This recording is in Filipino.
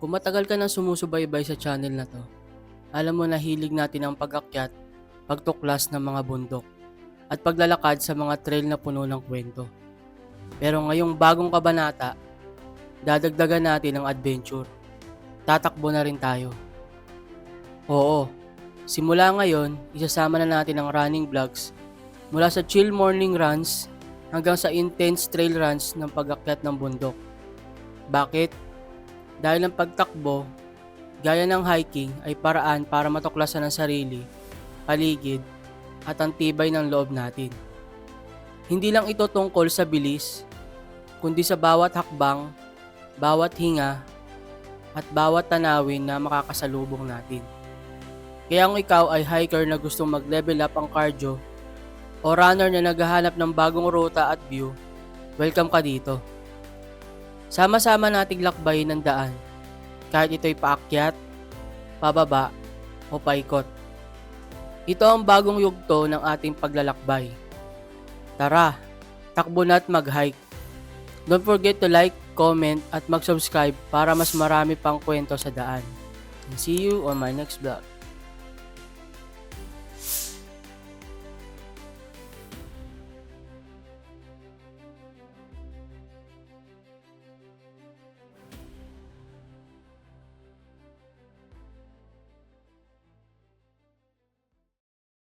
Kung matagal ka nang sumusubaybay sa channel na to, alam mo na hilig natin ang pag-akyat, pagtuklas ng mga bundok, at paglalakad sa mga trail na puno ng kwento. Pero ngayong bagong kabanata, dadagdagan natin ang adventure. Tatakbo na rin tayo. Oo, simula ngayon, isasama na natin ang running vlogs mula sa chill morning runs hanggang sa intense trail runs ng pag-akyat ng bundok. Bakit? Dahil ang pagtakbo, gaya ng hiking ay paraan para matuklasan ang sarili, paligid, at ang tibay ng loob natin. Hindi lang ito tungkol sa bilis, kundi sa bawat hakbang, bawat hinga, at bawat tanawin na makakasalubong natin. Kaya kung ikaw ay hiker na gustong mag-level up ang cardio o runner na naghahanap ng bagong ruta at view, welcome ka dito. Sama-sama nating lakbayin ang daan, kahit ito'y paakyat, pababa, o paikot. Ito ang bagong yugto ng ating paglalakbay. Tara, takbo na at mag-hike. Don't forget to like, comment, at mag-subscribe para mas marami pang kwento sa daan. And see you on my next vlog.